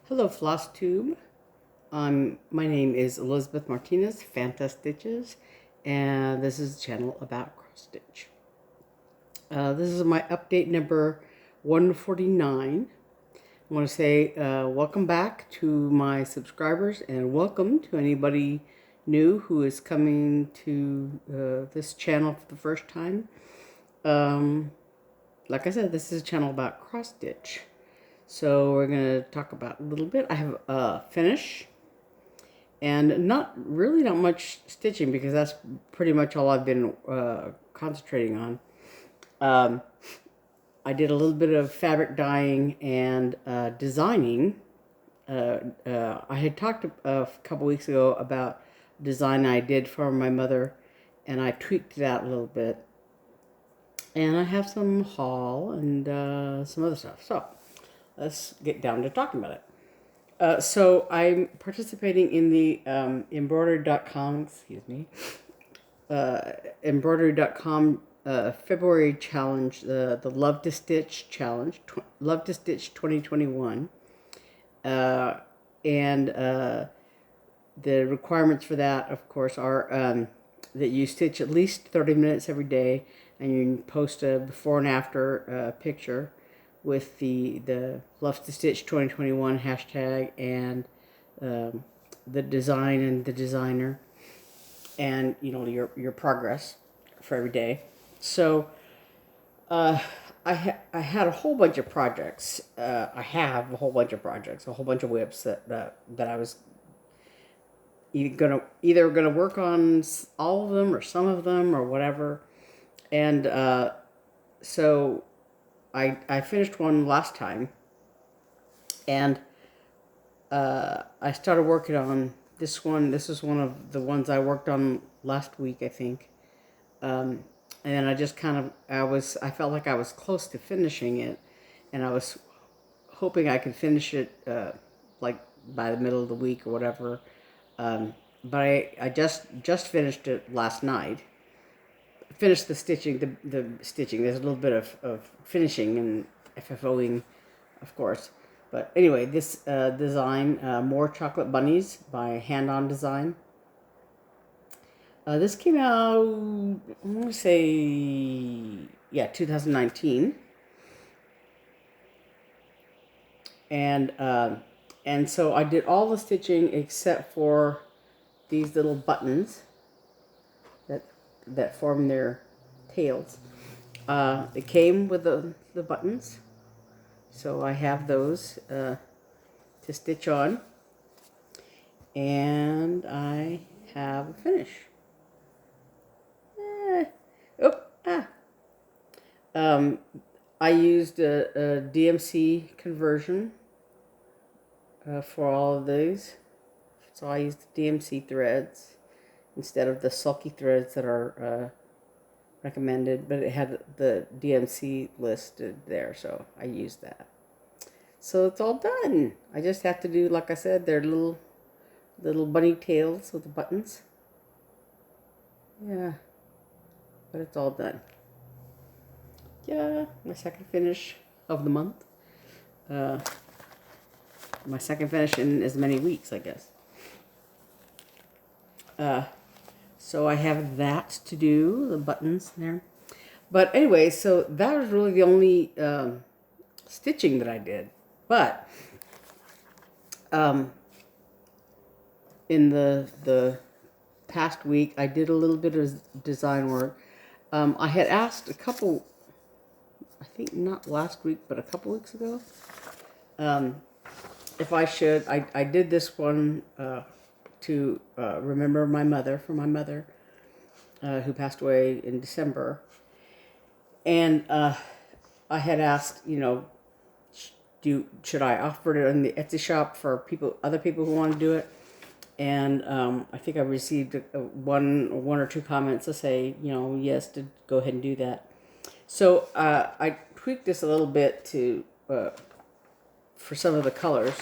Hello, Flosstube. My name is Elizabeth Martinez, phantastitches, and this is a channel about cross stitch. This is my update number 149. I want to say welcome back to my subscribers and welcome to anybody new who is coming to this channel for the first time. Like I said, this is a channel about cross stitch. So we're going to talk about a little bit. I have a finish and not much stitching because that's pretty much all I've been concentrating on. I did a little bit of fabric dyeing and designing. I had talked a couple weeks ago about design I did for my mother, and I tweaked that a little bit. And I have some haul and some other stuff. So let's get down to talking about it. So I'm participating in the embroidery.com, embroidery.com February challenge, the Love to Stitch challenge, Love to Stitch 2021. And the requirements for that, of course, are that you stitch at least 30 minutes every day, and you post a before and after picture with the Love to Stitch 2021 hashtag and the design and the designer, and your progress for every day. So I had a whole bunch of projects. I have a whole bunch of projects, a whole bunch of whips that I was either gonna work on all of them or some of them or whatever. And so I finished one last time, and I started working on this one. This is one of the ones I worked on last week, I think. And then I just I felt like I was close to finishing it, and I was hoping I could finish it like by the middle of the week or whatever. But I just finished it last night. Finished the stitching, the stitching. There's a little bit of finishing and FFOing, of course. But anyway, this design, More Chocolate Bunnies by Hand On Design. This came out, I'm going to say, 2019. And so I did all the stitching except for these little buttons that form their tails. It came with the buttons, so I have those to stitch on, and I have a finish. I used a DMC conversion for all of these, so I used the DMC threads instead of the sulky threads that are recommended, but it had the DMC listed there, so I used that. So it's all done. I just have to do, like I said, their little bunny tails with the buttons. Yeah, but it's all done. Yeah, my second finish of the month. My second finish in as many weeks, I guess. So I have that to do, the buttons there. But anyway, so that was really the only stitching that I did. But in the past week, I did a little bit of design work. I had asked a couple, I think not last week, but a couple weeks ago, if I should. I did this one to remember my mother, for my mother, who passed away in December. And I had asked, should I offer it in the Etsy shop for other people who want to do it? And I think I received one or two comments to say, yes, to go ahead and do that. So I tweaked this a little bit to for some of the colors.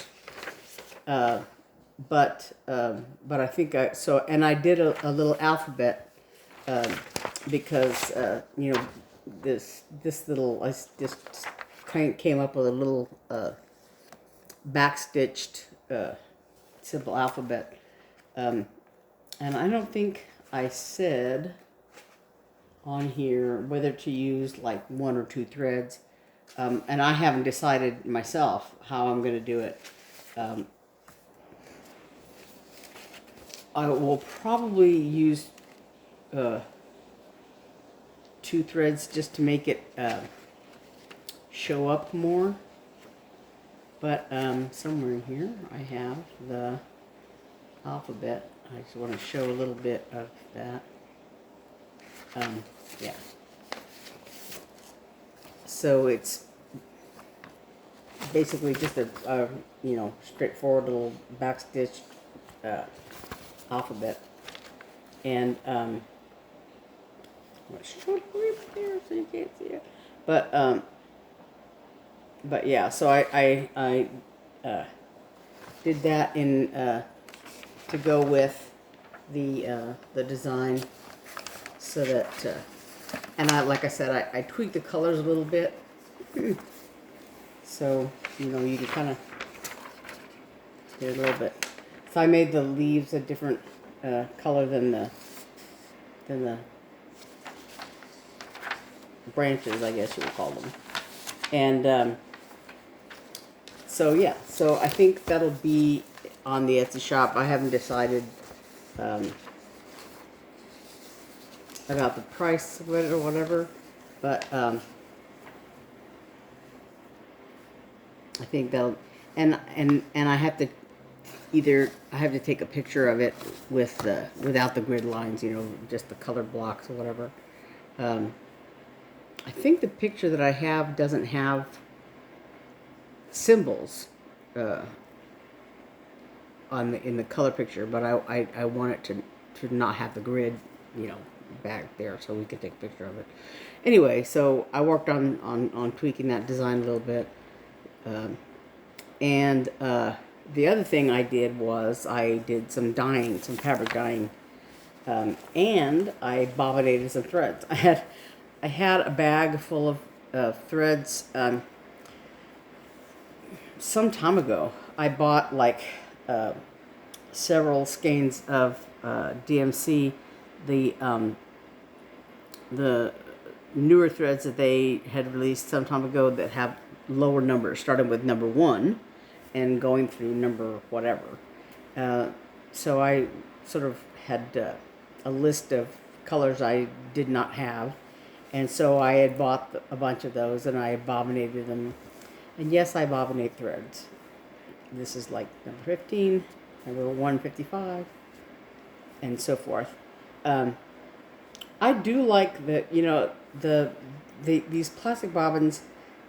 But I think and I did a little alphabet because this little, I just came up with a little backstitched simple alphabet. And I don't think I said on here whether to use like 1 or 2 threads. And I haven't decided myself how I'm going to do it. I will probably use 2 threads just to make it show up more. But somewhere in here I have the alphabet. I just want to show a little bit of that. Yeah. So it's basically just a you know, straightforward little backstitched alphabet. And short grip there so you can't see it. But yeah, so I did that in to go with the design, so that and like I said, I tweaked the colors a little bit, so you know, you can kind of get a little bit. So I made the leaves a different color than the branches, I guess you would call them. And so yeah, so I think that'll be on the Etsy shop. I haven't decided about the price of it or whatever, but I think they'll, and I have to take a picture of it with without the grid lines, you know, just the colored blocks or whatever. I think the picture that I have doesn't have symbols in the color picture, but I want it to not have the grid, you know, back there, so we can take a picture of it. Anyway, so I worked on tweaking that design a little bit, and the other thing I did was I did some dyeing, some fabric dyeing, and I bobbinated some threads. I had a bag full of threads. Some time ago, I bought like several skeins of DMC, the newer threads that they had released some time ago that have lower numbers, starting with number 1 and going through number whatever. So I sort of had a list of colors I did not have, and so I had bought a bunch of those, and I bobbinated them. And yes, I bobinate threads. This is like number 15, number 155, and so forth. I do like you know, these plastic bobbins.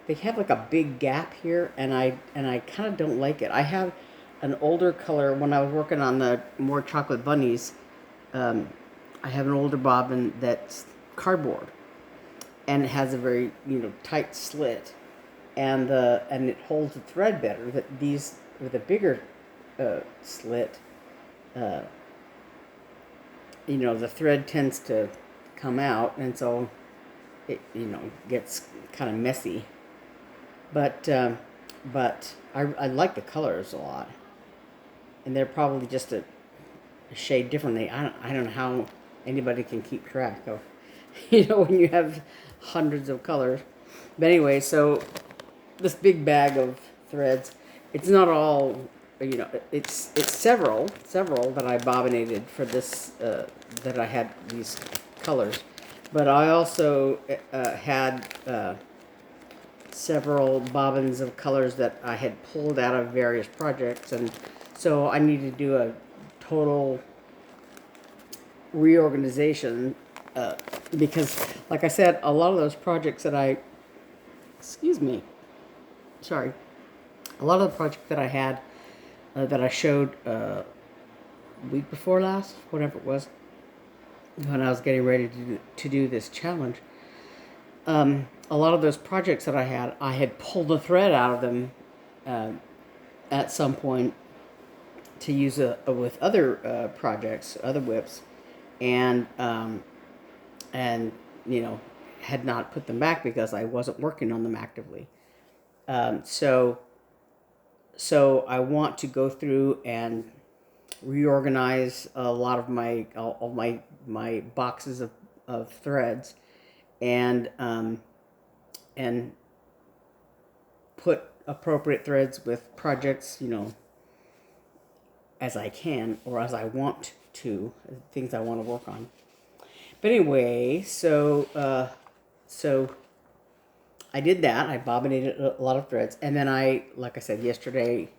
They have like a big gap here, and I kind of don't like it. I have an older color when I was working on the more chocolate bunnies. I have an older bobbin that's cardboard, and it has a very, you know, tight slit, and it holds the thread better. That these with a bigger slit, you know, the thread tends to come out, and so it, you know, gets kind of messy. But I like the colors a lot, and they're probably just a shade differently. I don't know how anybody can keep track of, you know, when you have hundreds of colors. But anyway, so this big bag of threads, it's not all, you know, it's several that I bobbinated for this, that I had these colors. But I also had several bobbins of colors that I had pulled out of various projects, and so I needed to do a total reorganization, because, like I said, a lot of those projects that a lot of the projects that I had, that I showed week before last, whatever it was, when I was getting ready to do this challenge, a lot of those projects that I had pulled the thread out of them at some point to use with other projects, other whips, and you know, had not put them back because I wasn't working on them actively. So so I want to go through and reorganize a lot of all my boxes of threads, and put appropriate threads with projects, as I can or as I want to, things I want to work on. But anyway, so I did that. I bobinated a lot of threads, and then like I said yesterday,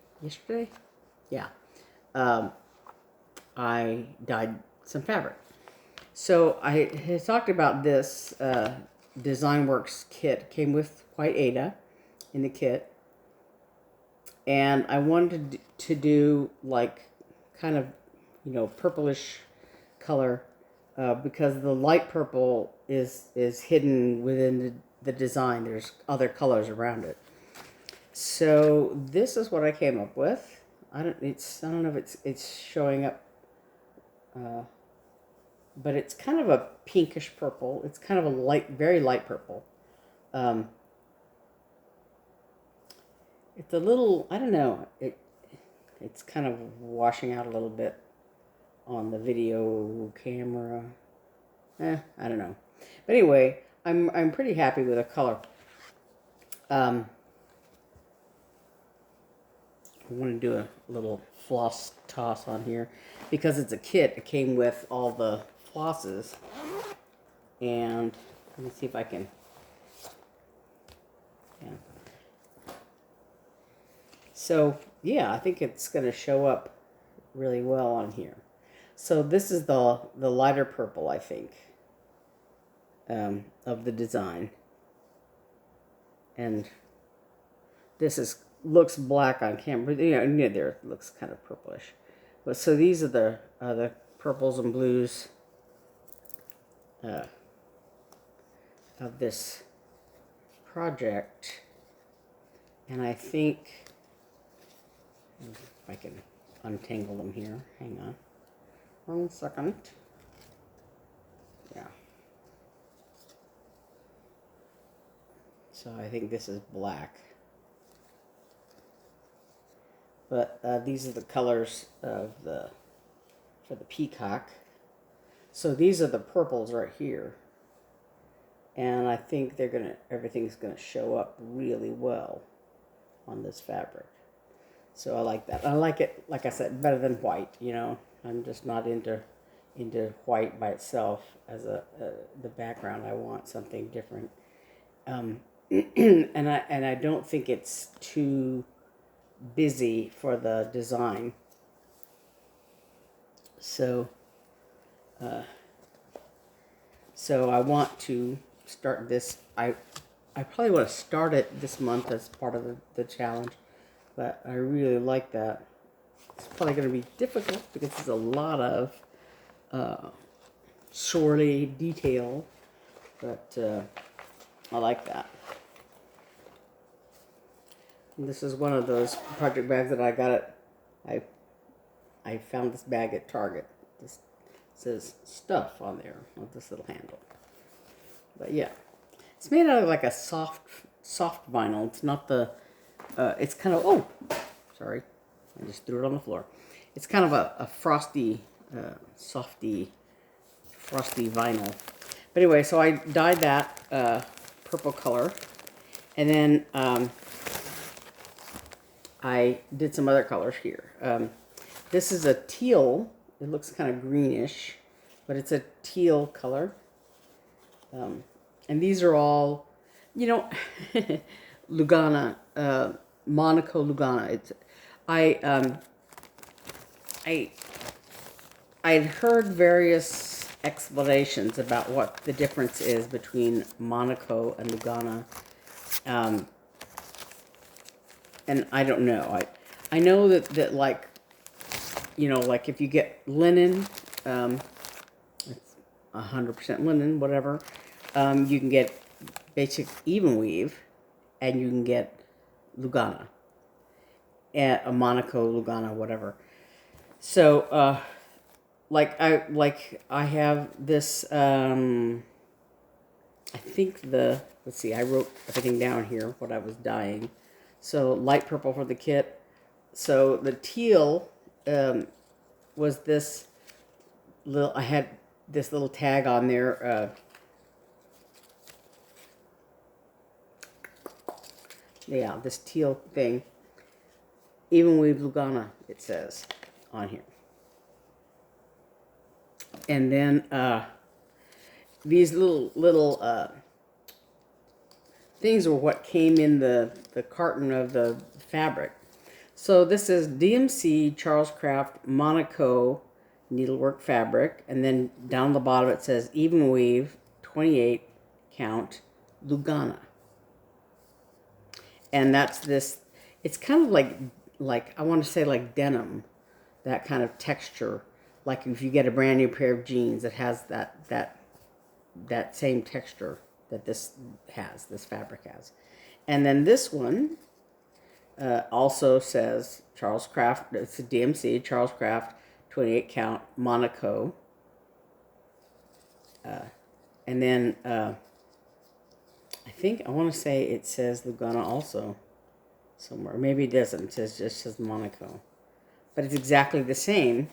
yeah, I dyed some fabric. So I had talked about this DesignWorks kit. Came with White Ada in the kit, and I wanted to do like kind of purplish color, because the light purple is hidden within the design. There's other colors around it. So this is what I came up with. I don't know if it's showing up, but it's kind of a pinkish purple. It's kind of a very light purple. It's a little, I don't know, it's kind of washing out a little bit on the video camera. I don't know. But anyway, I'm pretty happy with the color. I want to do a little floss toss on here because it's a kit. It came with all the flosses, and let me see if I can. Yeah. So yeah, I think it's going to show up really well on here. So this is the lighter purple, I think, of the design, and this looks black on camera. There it looks kind of purplish. But so these are the purples and blues of this project, and I think if I can untangle them here. Hang on. 1 second. Yeah. So I think this is black. But these are the colors for the peacock. So these are the purples right here. And I think everything's gonna show up really well on this fabric. So I like that. I like it, like I said, better than white. I'm just not into white by itself as the background. I want something different, and I don't think it's too busy for the design. So I want to start this. I probably want to start it this month as part of the challenge, but I really like that. It's probably going to be difficult because there's a lot of swirly detail, but I like that. And this is one of those project bags that I got I found this bag at Target. This says stuff on there with this little handle. But yeah, it's made out of like a soft vinyl. It's not it's kind of, sorry. I just threw it on the floor. It's kind of a frosty, frosty vinyl. But anyway, so I dyed that purple color, and then I did some other colors here. This is a teal. It looks kind of greenish, but it's a teal color. And these are all, Lugana, Monaco Lugana. I'd heard various explanations about what the difference is between Monaco and Lugana, and I don't know. I know that like if you get linen, it's 100% linen, whatever. You can get basic even weave, and you can get Lugana, a Monaco, Lugana, whatever. So, I have this. I think let's see. I wrote everything down here. What I was dyeing. So light purple for the kit, So the teal was this little, I had this little tag on there. Yeah, this teal thing. Even weave Lugana, it says on here. And then these little things were what came in the carton of the fabric. So this is DMC Charles Craft Monaco needlework fabric, and then down the bottom it says even weave 28 count Lugana. And that's this, it's kind of like I want to say like denim, that kind of texture. Like if you get a brand new pair of jeans that has that same texture that this fabric has. And then this one also says Charles Craft, it's a DMC, Charles Craft 28 count Monaco. And then I want to say it says Lugana also somewhere. Maybe it doesn't. It just says Monaco. But it's exactly the same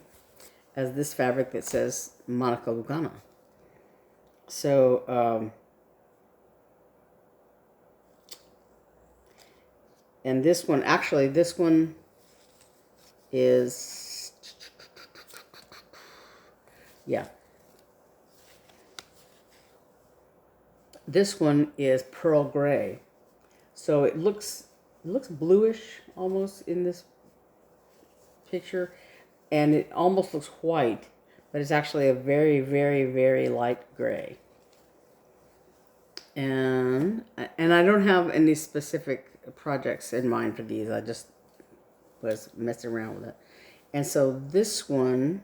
as this fabric that says Monaco Lugana. So, and this one, actually, this one is, yeah. This one is pearl gray. So it looks bluish almost in this picture, and it almost looks white, but it's actually a very, very, very light gray. And I don't have any specific projects in mind for these. I just was messing around with it. And so this one,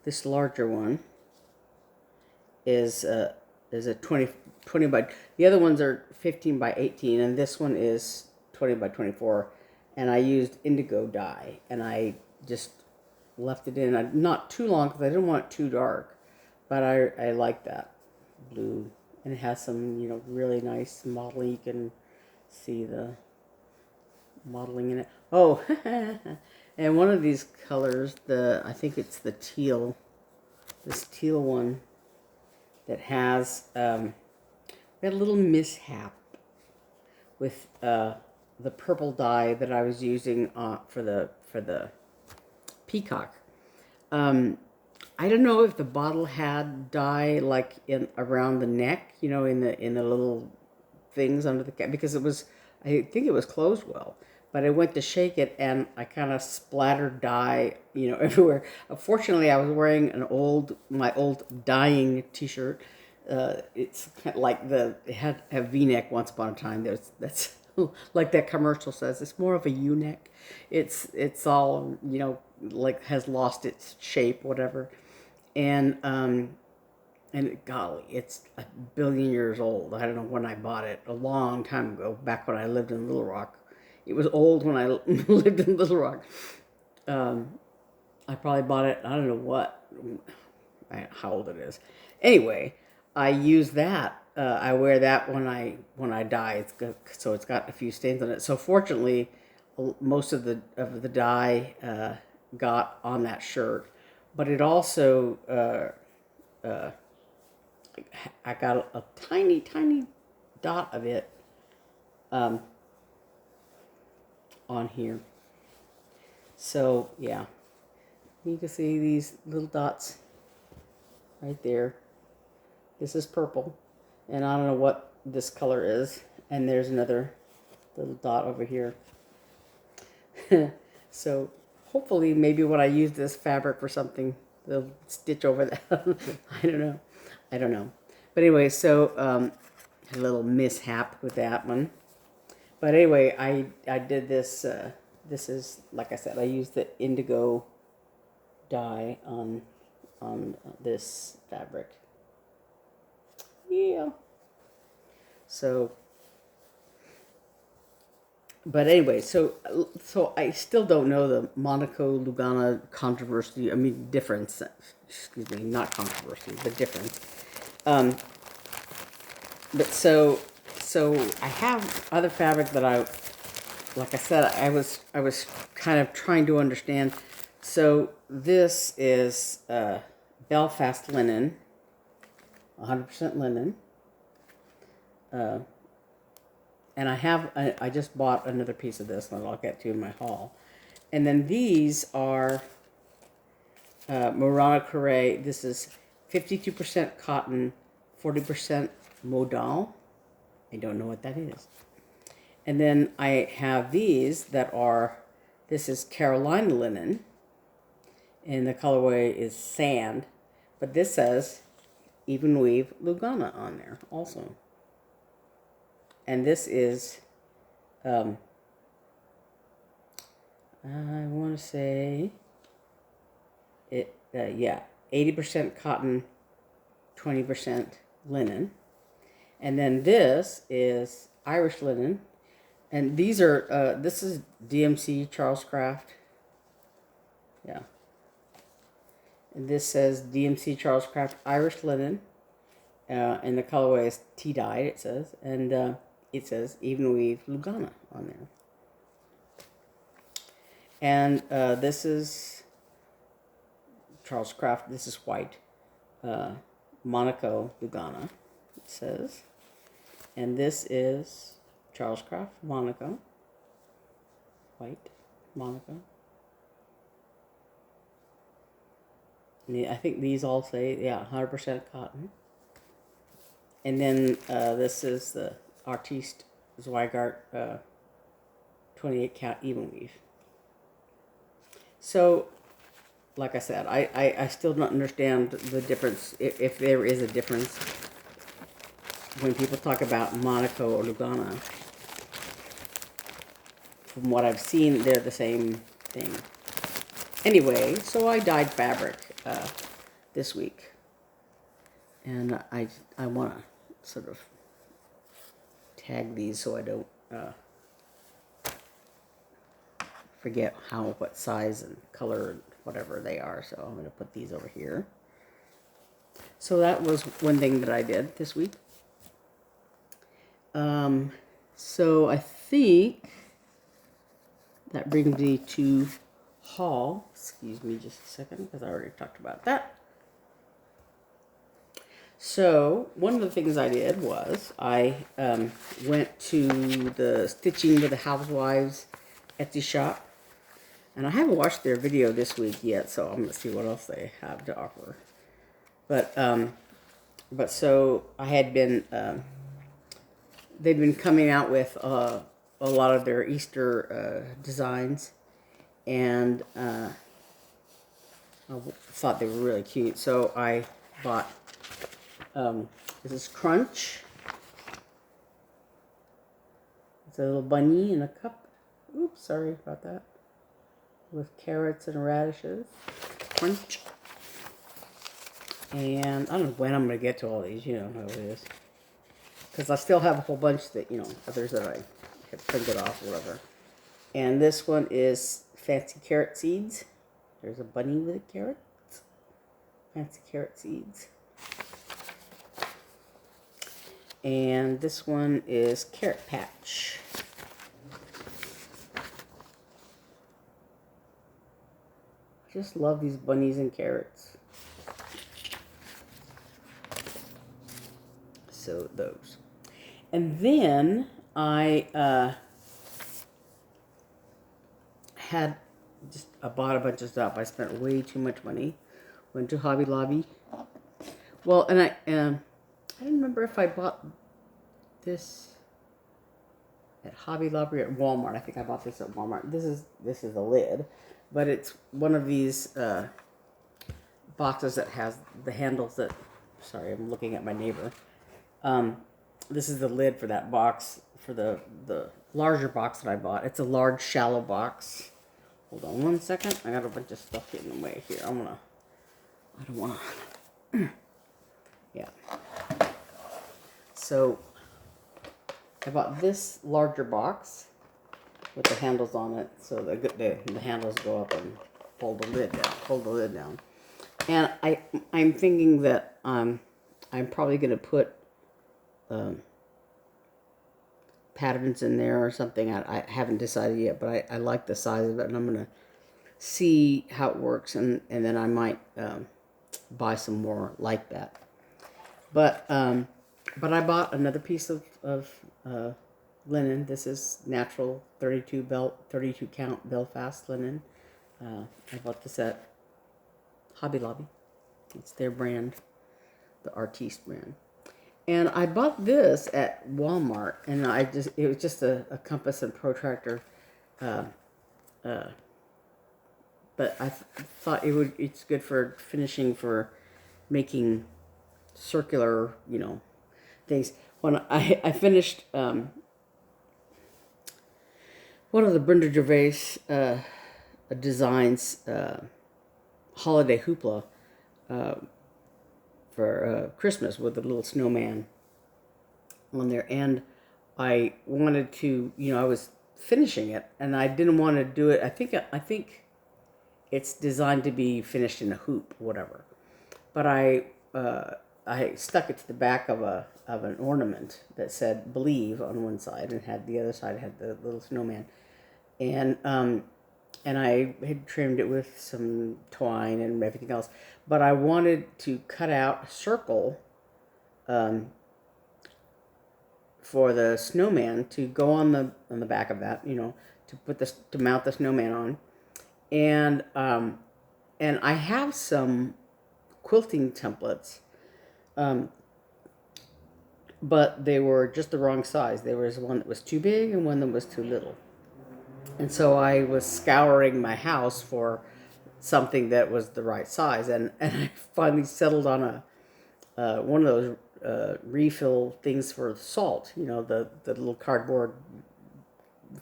this larger one, is a 20 by, the other ones are 15 by 18, and this one is 20 by 24. And I used indigo dye, and I just left it in. Not too long because I didn't want it too dark, but I like that blue. And it has some, really nice modeling. You can see the modeling in it. Oh, and one of these colors, I think it's the teal, this teal one that has, we had a little mishap with the purple dye that I was using for the peacock. I don't know if the bottle had dye like around the neck, in the little things under the cap, because I think it was closed well, but I went to shake it and I kind of splattered dye, everywhere. Fortunately, I was wearing my old dyeing t-shirt. It's kind of like it had a V-neck once upon a time. That's like that commercial says, it's more of a U-neck. It's all, like has lost its shape, whatever. And golly, it's a billion years old. I don't know when I bought it, a long time ago, back when I lived in Little Rock. It was old when I lived in Little Rock. I probably bought it, I don't know how old it is. Anyway, I use that. I wear that when I dye. It's good, so it's got a few stains on it. So fortunately, most of the dye got on that shirt, but it also I got a tiny dot of it on here. So yeah, you can see these little dots right there. This is purple, and I don't know what this color is. And there's another little dot over here. So hopefully, maybe when I use this fabric for something, they'll stitch over that. I don't know. But anyway, so a little mishap with that one. But anyway, I did this. This is, like I said, I used the indigo dye on this fabric. Yeah. So, but anyway, so I still don't know the Monaco Lugana controversy. I mean, difference. Excuse me, not controversy, but difference. But so I have other fabric that like I said, I was kind of trying to understand. So this is Belfast linen, 100% linen. And I just bought another piece of this that I'll get to in my haul. And then these are Murano Carré. This is 52% cotton, 40% modal. I don't know what that is. And then I have these that are, this is Carolina linen, and the colorway is sand, but this says even weave Lugana on there also. And this is, I want to say, yeah, 80% cotton, 20% linen. And then this is Irish linen. And these are, this is DMC Charles Craft. Yeah. And this says DMC Charles Craft Irish linen. And the colorway is tea-dyed, it says. And it says even weave Lugana on there. And this is Charles Craft. This is white. Monaco Lugana, it says. And this is Charles Craft Monaco. White Monaco. And I think these all say, yeah, 100% cotton. And then this is the Artiste Zweigart 28 count even weave. So, like I said, I still don't understand the difference, if there is a difference when people talk about Monaco or Lugana. From what I've seen, they're the same thing. Anyway, so I dyed fabric this week. And I want to sort of tag these so I don't forget what size and color and whatever they are. So I'm going to put these over here. So that was one thing that I did this week. So I think that brings me to haul. Excuse me just a second, because I already talked about that. So one of the things I did was I went to the Stitching with the Housewives Etsy shop. And I haven't watched their video this week yet, so I'm going to see what else they have to offer. But so I had been, they've been coming out with a lot of their Easter designs, and I thought they were really cute. So I bought, this is Crunch. It's a little bunny in a cup. Oops, sorry about that. With carrots and radishes. Crunch. And I don't know when I'm going to get to all these. You know how it is. Because I still have a whole bunch that, you know, others that I have printed off or whatever. And this one is Fancy Carrot Seeds. There's a bunny with carrots. Fancy Carrot Seeds. And this one is Carrot Patch. I just love these bunnies and carrots. So those. And then I bought a bunch of stuff. I spent way too much money. Went to Hobby Lobby. Well, and I don't remember if I bought this at Hobby Lobby or at Walmart. I think I bought this at Walmart. This is a lid, but it's one of these boxes that has the handles that. Sorry, I'm looking at my neighbor. This is the lid for that box, for the larger box that I bought. It's a large, shallow box. Hold on one second. I got a bunch of stuff getting in the way here. I don't wanna. Yeah. So I bought this larger box with the handles on it, so the handles go up and hold the lid down. And I'm thinking that I'm probably gonna put patterns in there or something. I haven't decided yet, but I like the size of it, and I'm going to see how it works, and then I might buy some more like that. But I bought another piece of linen. This is natural 32 count Belfast linen. I bought this at Hobby Lobby. It's their brand, the Artiste brand. And I bought this at Walmart, and it was just a compass and protractor. But I thought it's good for finishing, for making circular, things. When I finished one of the Brenda Gervais designs, holiday hoopla, for Christmas, with a little snowman on there, and I wanted to, I was finishing it, and I didn't want to do it. I think it's designed to be finished in a hoop, whatever. But I stuck it to the back of an ornament that said "Believe" on one side, and had the other side had the little snowman, and I had trimmed it with some twine and everything else. But I wanted to cut out a circle for the snowman to go on the back of that, to mount the snowman on, and I have some quilting templates, but they were just the wrong size. There was one that was too big and one that was too little. And so I was scouring my house for something that was the right size, and I finally settled on one of those refill things for salt. The little cardboard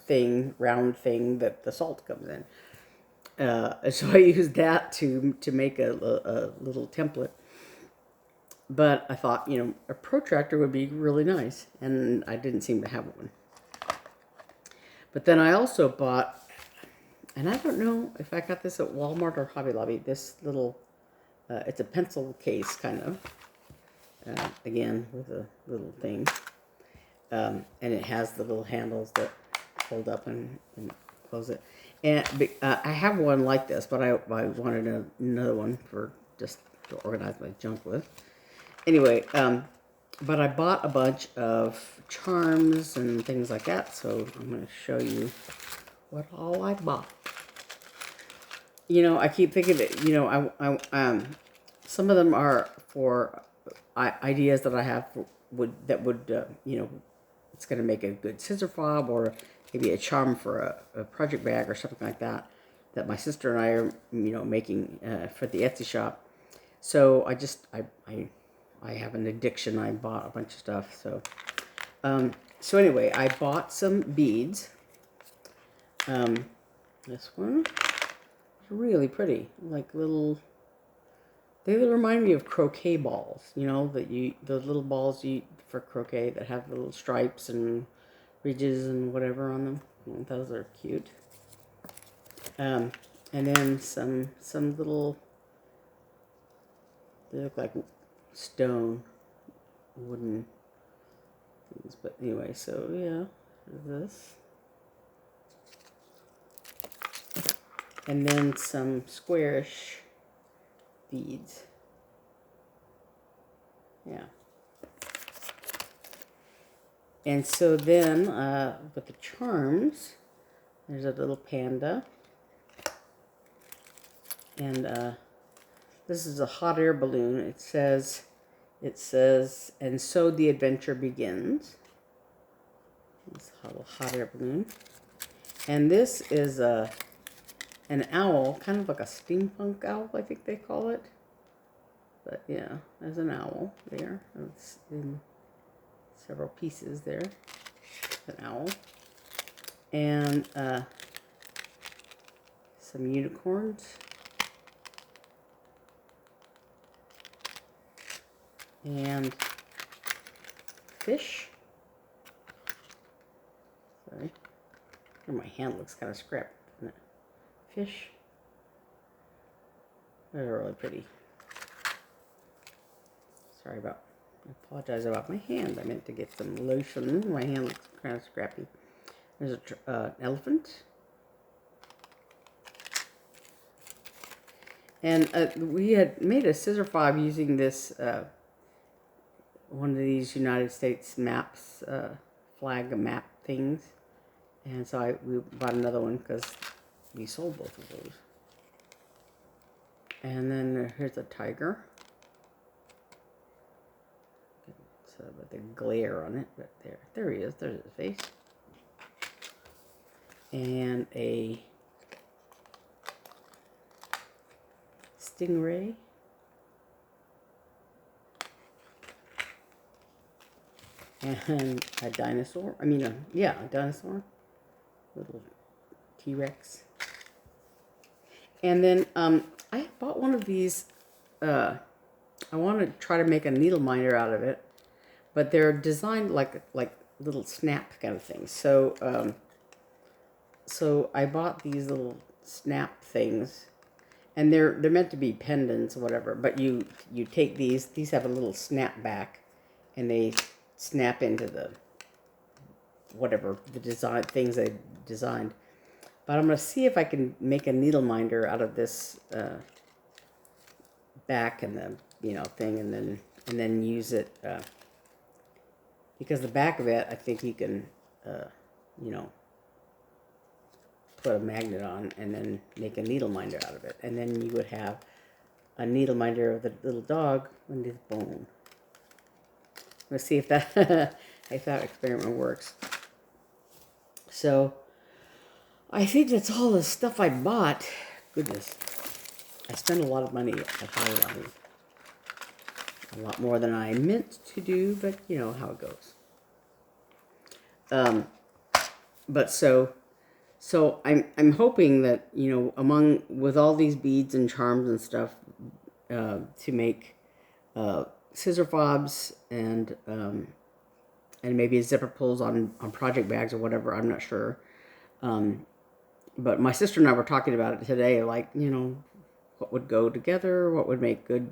thing, round thing that the salt comes in. So I used that to make a little template. But I thought, a protractor would be really nice, and I didn't seem to have one. But then I also bought, and I don't know if I got this at Walmart or Hobby Lobby, this little, it's a pencil case, kind of, again, with a little thing. And it has the little handles that fold up and close it. And I have one like this, but I wanted another one for just to organize my junk with. Anyway, but I bought a bunch of charms and things like that, so I'm going to show you what all I bought. I keep thinking that, some of them are for ideas that I have that would it's going to make a good scissor fob, or maybe a charm for a project bag or something like that my sister and I are, making for the Etsy shop. So I have an addiction. I bought a bunch of stuff. So anyway, I bought some beads. This one is really pretty, like little. They remind me of croquet balls. The little balls for croquet that have little stripes and ridges and whatever on them. Those are cute. And then some little. They look like stone, wooden things. But anyway, so yeah, this. And then some squarish beads. Yeah. And so then, with the charms, there's a little panda. And this is a hot air balloon. It says, and so the adventure begins. This little hot air balloon. And this is an owl, kind of like a steampunk owl, I think they call it. But yeah, there's an owl there. It's in several pieces there. An owl. And some unicorns. And fish. Sorry. My hand looks kind of scrapped, doesn't it? Fish. They're really pretty. Sorry about I apologize about my hand. I meant to get some lotion. My hand looks kind of scrappy. There's an elephant. And we had made a scissor fob using this, one of these United States maps, flag map things. And so we bought another one because we sold both of those. And then here's a tiger. So, but the glare on it, but there he is. There's his face. And a stingray. And a dinosaur. I mean, yeah, a dinosaur. Little T-Rex. And then I bought one of these. I want to try to make a needle minder out of it, but they're designed like little snap kind of things. So so I bought these little snap things, and they're meant to be pendants or whatever. But you take these. These have a little snap back, and they snap into the whatever the design things they designed. But I'm going to see if I can make a needle minder out of this back and the thing, and then use it because the back of it, I think you can put a magnet on and then make a needle minder out of it, and then you would have a needle minder of the little dog under his bone. Let's see if that if that experiment works. So I think that's all the stuff I bought. Goodness, I spent a lot of money at Hobby Lobby. A lot more than I meant to do, but you know how it goes. But so I'm hoping that with all these beads and charms and stuff to make scissor fobs and maybe zipper pulls on project bags or whatever. I'm not sure. But my sister and I were talking about it today, like, what would go together, what would make good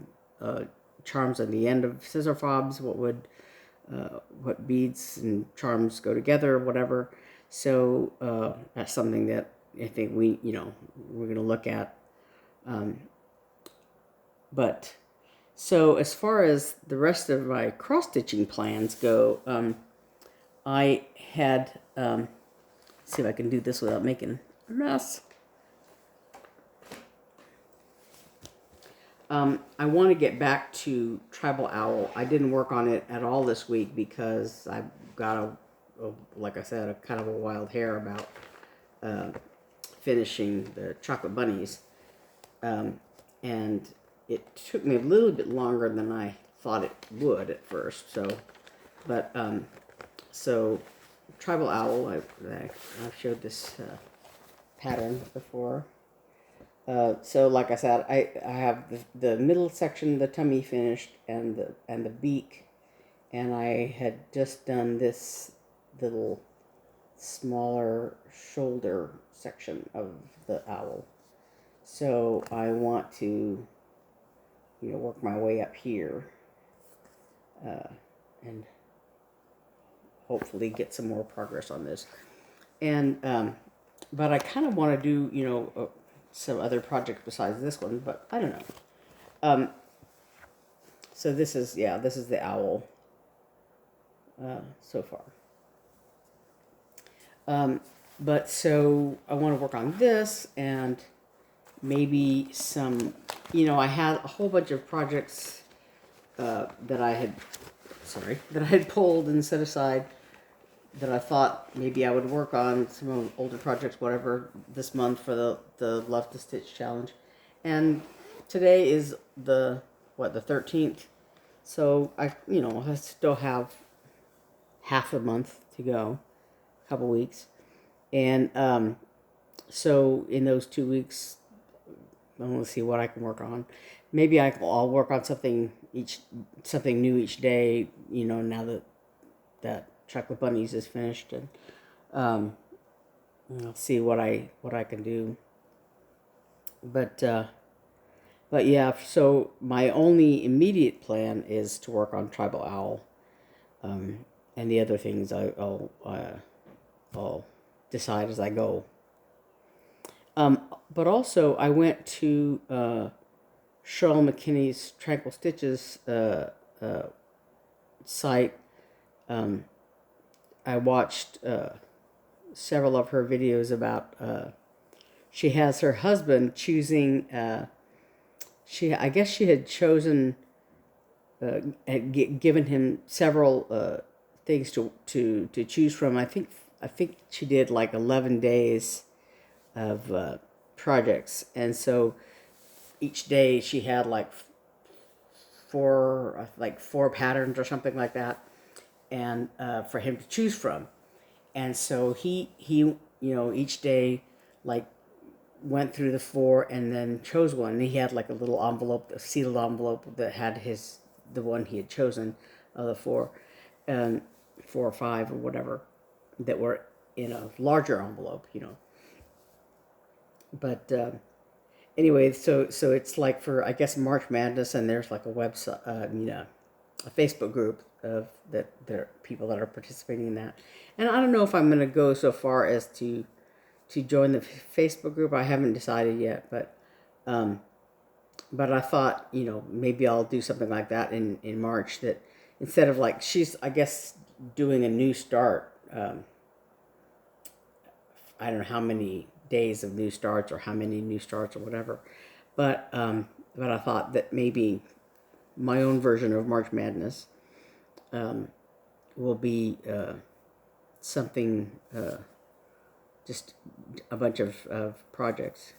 charms at the end of scissor fobs, what beads and charms go together, whatever. So that's something that I think we're going to look at. But so as far as the rest of my cross-stitching plans go, I had, see if I can do this without making a mess. I want to get back to Tribal Owl. I didn't work on it at all this week because I've got like I said, a kind of a wild hair about finishing the chocolate bunnies. And it took me a little bit longer than I thought it would at first. So Tribal Owl, I've showed this pattern before. So like I said, I have the middle section, the tummy finished, and the beak, and I had just done this little smaller shoulder section of the owl. So I want to work my way up here and hopefully get some more progress on this. And but I kind of want to do some other projects besides this one, but I don't know. So this is the owl so far. But so I want to work on this and maybe some, I had a whole bunch of projects that I had pulled and set aside that I thought maybe I would work on, some older projects, whatever, this month for the Love to Stitch challenge. And today is the 13th. So I still have half a month to go, a couple weeks. And so in those 2 weeks, I'm going to see what I can work on. Maybe I'll work on something new each day, now that Chocolate Bunnies is finished, and I'll see what I can do. But But yeah, so my only immediate plan is to work on Tribal Owl, and the other things I'll decide as I go. But also, I went to Cheryl McKinney's Tranquil Stitches site. I watched several of her videos about. She has her husband choosing. I guess she had chosen, given him several things to choose from. I think she did like 11 days of projects, and so each day she had like four patterns or something like that, and for him to choose from. And so he each day like went through the four and then chose one. And he had like a little envelope, a sealed envelope that had the one he had chosen of the four, and 4 or 5 or whatever that were in a larger envelope, But anyway, so it's like for, I guess, March Madness, and there's like a website, a Facebook group of that there are people that are participating in that. And I don't know if I'm going to go so far as to join the Facebook group. I haven't decided yet, but I thought, maybe I'll do something like that in March, that instead of like, she's, I guess, doing a new start. I don't know how many days of new starts or how many new starts or whatever, but I thought that maybe my own version of March Madness will be something, just a bunch of projects.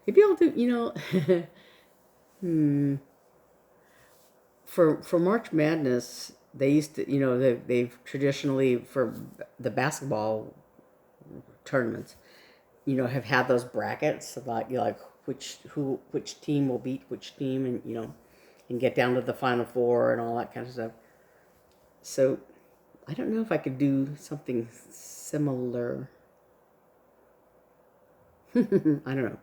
Maybe I'll do, for March Madness, they used to, they've traditionally, for the basketball tournaments, have had those brackets about, like which team will beat which team, and and get down to the Final Four and all that kind of stuff. So I don't know if I could do something similar. I don't know.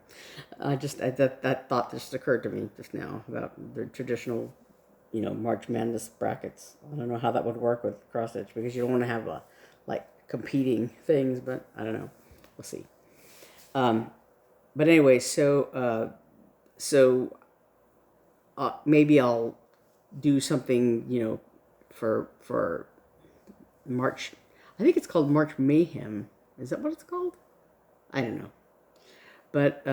That thought just occurred to me just now about the traditional, March Madness brackets. I don't know how that would work with cross stitch, because you don't want to have like competing things, but I don't know. We'll see. But anyway, so maybe I'll do something, for March. I think it's called March Mayhem. Is that what it's called? I don't know. But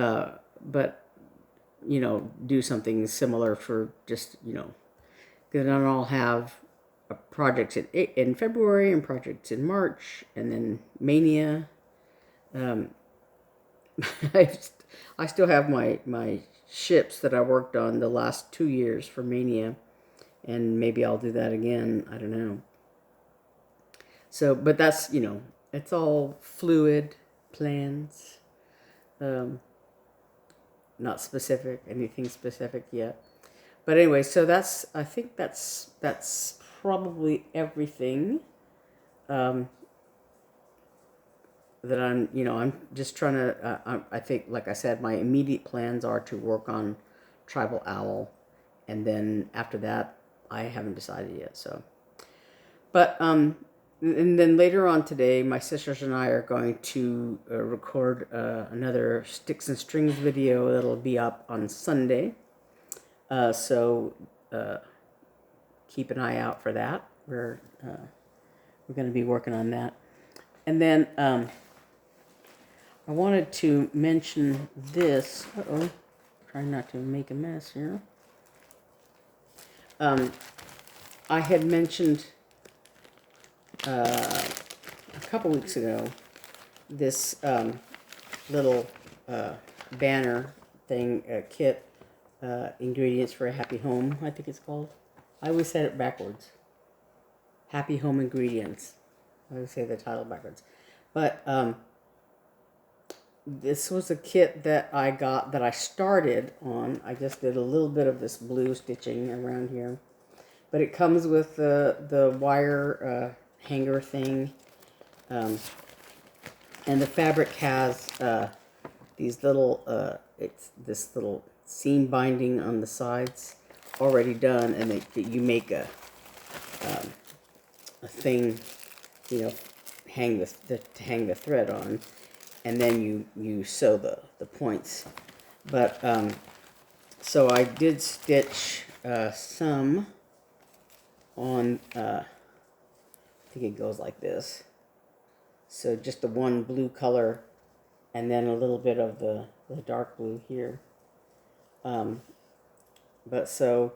do something similar for just, because then I'll have projects in February and projects in March, and then Mania. I still have my ships that I worked on the last 2 years for Mania, and maybe I'll do that again. I don't know. So, but that's, it's all fluid plans. Not anything specific yet. But anyway, so I think that's probably everything. That I'm just trying to, I think, like I said, my immediate plans are to work on Tribal Owl, and then after that, I haven't decided yet, so. But, and then later on today, my sisters and I are going to record another Sticks and Strings video that'll be up on Sunday, so keep an eye out for that. We're going to be working on that. And then I wanted to mention this. Trying not to make a mess here. I had mentioned a couple weeks ago this little banner thing, kit, ingredients for a happy home, I think it's called. I always said it backwards. Happy Home Ingredients. I always say the title backwards. But this was a kit that I got, that I started on. I just did a little bit of this blue stitching around here. But it comes with the wire hanger thing. And the fabric has these little, it's seam binding on the sides already done, and you make a thing, you know, to hang the thread on, and then you sew the points. But so I did stitch some on. I think it goes like this. So just the one blue color, and then a little bit of the dark blue here. But so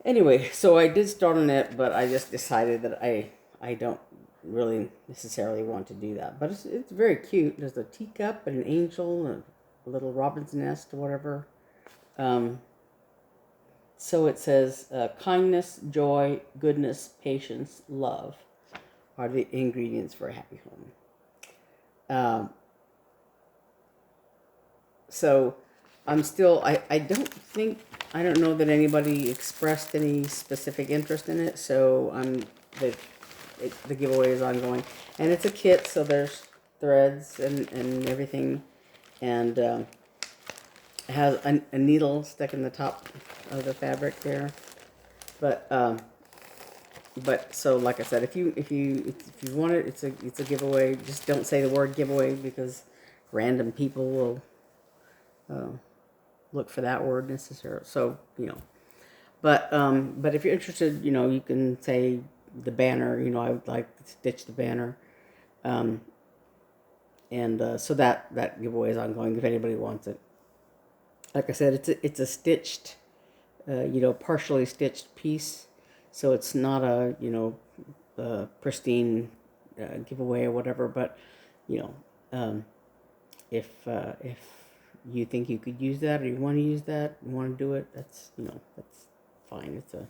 anyway, so I did start on it, but I just decided that I don't really necessarily want to do that. But it's very cute. There's a teacup and an angel and a little robin's nest or whatever. So it says kindness, joy, goodness, patience, love are the ingredients for a happy home. So I'm still, I don't know that anybody expressed any specific interest in it, so the giveaway is ongoing. And it's a kit, so there's threads and everything, and it has a needle stuck in the top of the fabric there. But so like I said, if you want it, it's a giveaway. Just don't say the word giveaway, because random people will look for that word necessarily. So but if you're interested, you can say the banner. I would like to stitch the banner, and so that giveaway is ongoing if anybody wants it. Like I said, it's a stitched, partially stitched piece. So it's not a pristine giveaway or whatever, but if you think you could use that, or you want to use that, you want to do it, that's fine. It's all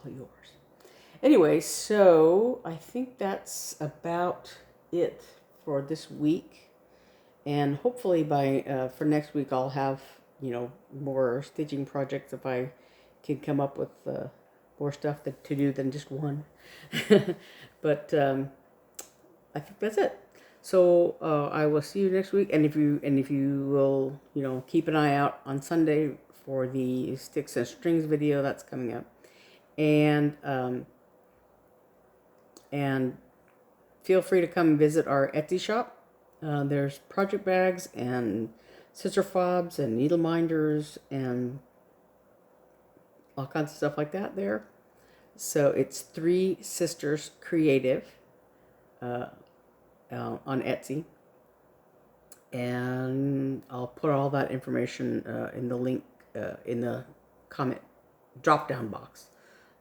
yours. Anyway, so I think that's about it for this week, and hopefully by for next week I'll have more stitching projects if I can come up with more stuff to do than just one. But I think that's it. So I will see you next week, and if you will keep an eye out on Sunday for the sticks and strings video that's coming up, and feel free to come visit our Etsy shop. There's project bags and scissor fobs and needle minders and all kinds of stuff like that there. So it's 3 Sisters Creative on Etsy, and I'll put all that information in the link in the comment drop down box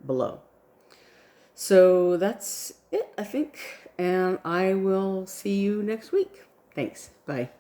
below. So that's it, I think, and I will see you next week. Thanks. Bye.